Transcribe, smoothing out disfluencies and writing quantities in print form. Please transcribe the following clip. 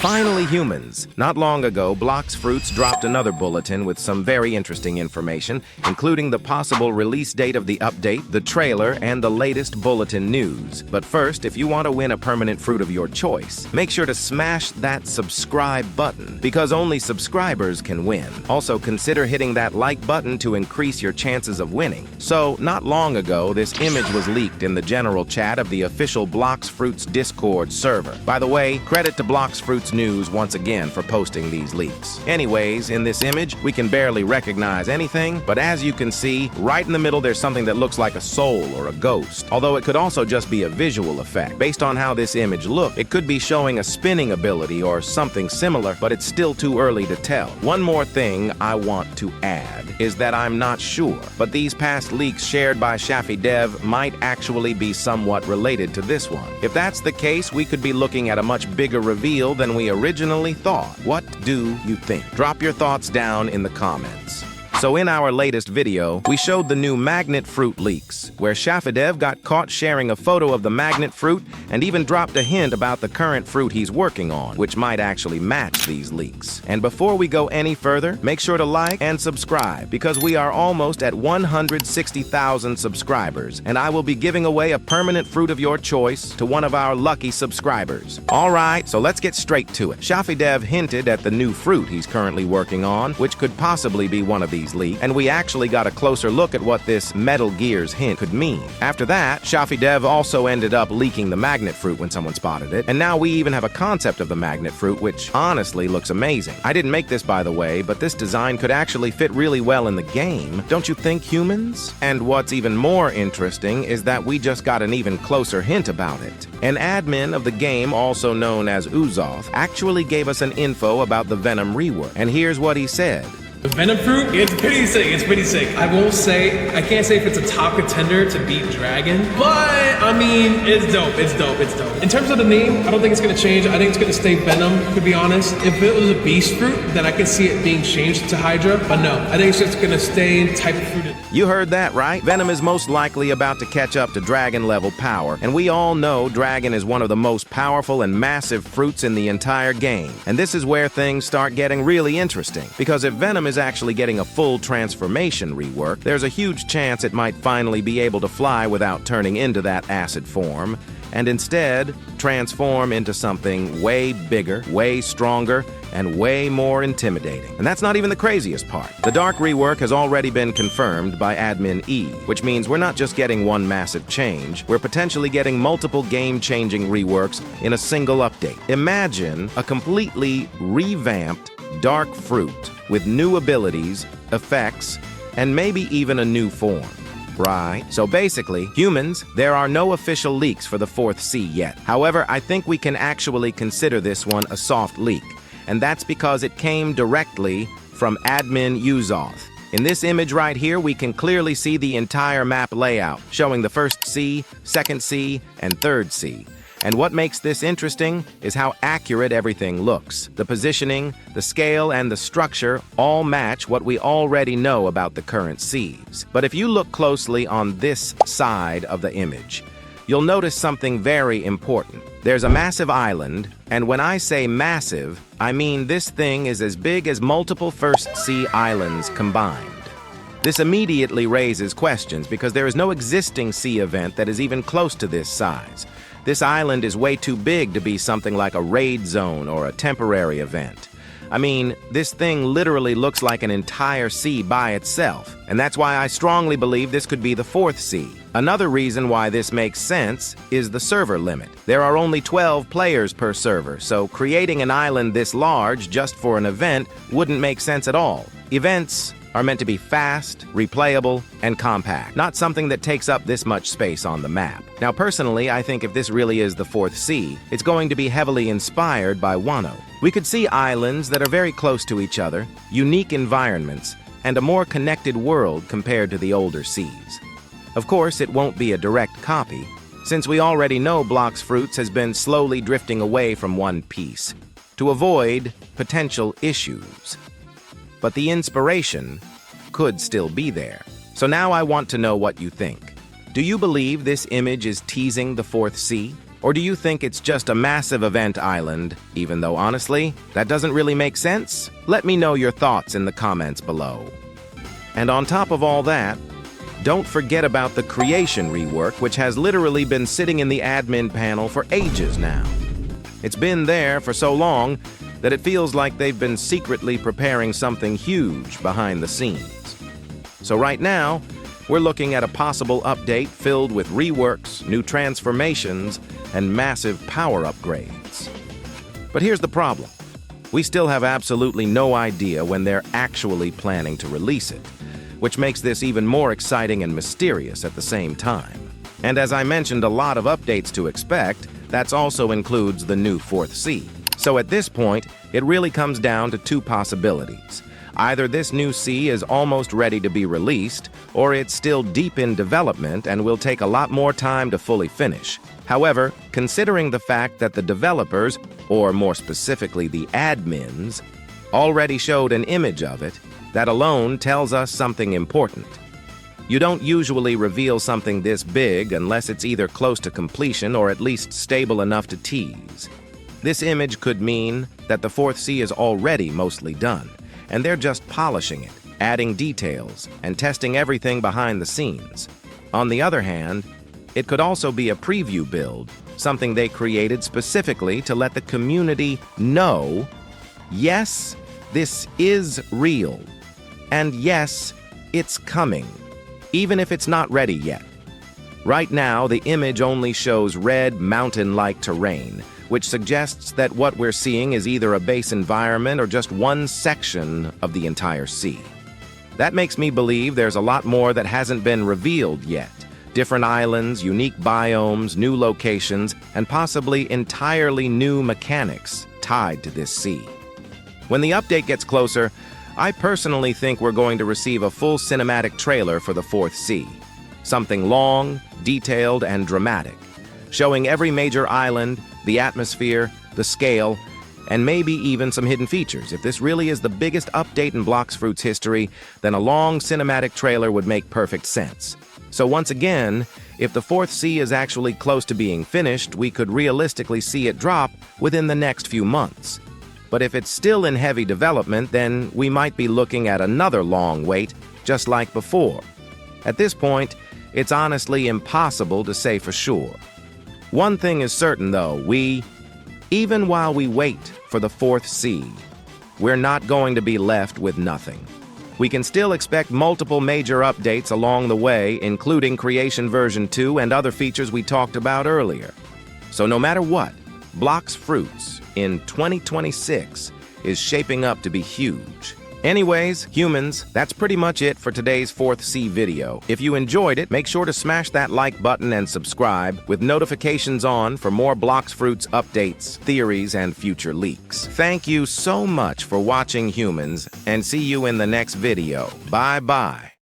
Finally, humans. Not long ago, Blox Fruits dropped another bulletin with some very interesting information, including the possible release date of the update, the trailer, and the latest bulletin news. But first, if you want to win a permanent fruit of your choice, make sure to smash that subscribe button, because only subscribers can win. Also, consider hitting that like button to increase your chances of winning. So, not long ago, this image was leaked in the general chat of the official Blox Fruits Discord server. By the way, credit to Blox Fruits News once again for posting these leaks. Anyways, in this image, we can barely recognize anything, but as you can see, right in the middle there's something that looks like a soul or a ghost, although it could also just be a visual effect. Based on how this image looked, it could be showing a spinning ability or something similar, but it's still too early to tell. One more thing I want to add is that I'm not sure, but these past leaks shared by Shaffy Dev might actually be somewhat related to this one. If that's the case, we could be looking at a much bigger reveal than we originally thought. What do you think? Drop your thoughts down in the comments. So in our latest video, we showed the new magnet fruit leaks, where Shafidev got caught sharing a photo of the magnet fruit and even dropped a hint about the current fruit he's working on, which might actually match these leaks. And before we go any further, make sure to like and subscribe, because we are almost at 160,000 subscribers, and I will be giving away a permanent fruit of your choice to one of our lucky subscribers. Alright, so let's get straight to it. Shafidev hinted at the new fruit he's currently working on, which could possibly be one of these leaks, and we actually got a closer look at what this Metal Gear's hint could mean. After that, Shaffy Dev also ended up leaking the magnet fruit when someone spotted it, and now we even have a concept of the magnet fruit, which honestly looks amazing. I didn't make this, by the way, but this design could actually fit really well in the game, don't you think, humans? And what's even more interesting is that we just got an even closer hint about it. An admin of the game, also known as Uzoth, actually gave us an info about the Venom rework, and here's what he said. The Venom fruit, it's pretty sick, I won't say, I can't say if it's a top contender to beat Dragon, but I mean, it's dope. In terms of the name, I don't think it's gonna change. I think it's gonna stay Venom, to be honest. If it was a beast fruit, then I can see it being changed to Hydra, but no, I think it's just gonna stay type of fruit. You heard that right. Venom is most likely about to catch up to Dragon level power, and we all know Dragon is one of the most powerful and massive fruits in the entire game. And this is where things start getting really interesting, because if Venom is actually getting a full transformation rework, there's a huge chance it might finally be able to fly without turning into that acid form, and instead transform into something way bigger, way stronger, and way more intimidating. And that's not even the craziest part. The Dark rework has already been confirmed by Admin E, which means we're not just getting one massive change, we're potentially getting multiple game-changing reworks in a single update. Imagine a completely revamped Dark fruit with new abilities, effects, and maybe even a new form. Right? So basically, humans, there are no official leaks for the 4th C yet. However, I think we can actually consider this one a soft leak, and that's because it came directly from Admin Uzoth. In this image right here, we can clearly see the entire map layout, showing the 1st C, 2nd C, and 3rd C. And what makes this interesting is how accurate everything looks. The positioning, the scale, and the structure all match what we already know about the current Cs. But if you look closely on this side of the image, you'll notice something very important. There's a massive island, and when I say massive, I mean this thing is as big as multiple 1st C islands combined. This immediately raises questions because there is no existing C event that is even close to this size. This island is way too big to be something like a raid zone or a temporary event. I mean, this thing literally looks like an entire sea by itself, and that's why I strongly believe this could be the 4th sea. Another reason why this makes sense is the server limit. There are only 12 players per server, so creating an island this large just for an event wouldn't make sense at all. Events are meant to be fast, replayable, and compact, not something that takes up this much space on the map. Now, personally, I think if this really is the 4th C, it's going to be heavily inspired by Wano. We could see islands that are very close to each other, unique environments, and a more connected world compared to the older Cs. Of course, it won't be a direct copy, since we already know Blox Fruits has been slowly drifting away from One Piece to avoid potential issues. But the inspiration could still be there. So now I want to know what you think. Do you believe this image is teasing the 4th C? Or do you think it's just a massive event island, even though honestly, that doesn't really make sense? Let me know your thoughts in the comments below. And on top of all that, don't forget about the creation rework, which has literally been sitting in the admin panel for ages now. It's been there for so long that it feels like they've been secretly preparing something huge behind the scenes. So right now, we're looking at a possible update filled with reworks, new transformations, and massive power upgrades. But here's the problem. We still have absolutely no idea when they're actually planning to release it, which makes this even more exciting and mysterious at the same time. And as I mentioned, a lot of updates to expect, that also includes the new 4th sea. So at this point, it really comes down to two possibilities. Either this new sea is almost ready to be released, or it's still deep in development and will take a lot more time to fully finish. However, considering the fact that the developers, or more specifically the admins, already showed an image of it, that alone tells us something important. You don't usually reveal something this big unless it's either close to completion or at least stable enough to tease. This image could mean that the 4th sea is already mostly done, and they're just polishing it, adding details, and testing everything behind the scenes. On the other hand, it could also be a preview build, something they created specifically to let the community know, yes, this is real, and yes, it's coming, even if it's not ready yet. Right now, the image only shows red, mountain-like terrain, which suggests that what we're seeing is either a base environment or just one section of the entire sea. That makes me believe there's a lot more that hasn't been revealed yet. Different islands, unique biomes, new locations, and possibly entirely new mechanics tied to this sea. When the update gets closer, I personally think we're going to receive a full cinematic trailer for the 4th sea. Something long, detailed, and dramatic, showing every major island, the atmosphere, the scale, and maybe even some hidden features. If this really is the biggest update in Blox Fruit's history, then a long cinematic trailer would make perfect sense. So once again, if the 4th sea is actually close to being finished, we could realistically see it drop within the next few months. But if it's still in heavy development, then we might be looking at another long wait, just like before. At this point, it's honestly impossible to say for sure. One thing is certain, though, even while we wait for the 4th sea, we're not going to be left with nothing. We can still expect multiple major updates along the way, including Creation version 2 and other features we talked about earlier. So no matter what, Blox Fruits in 2026 is shaping up to be huge. Anyways, humans, that's pretty much it for today's 4th sea video. If you enjoyed it, make sure to smash that like button and subscribe with notifications on for more Blox Fruits updates, theories, and future leaks. Thank you so much for watching, humans, and see you in the next video. Bye-bye.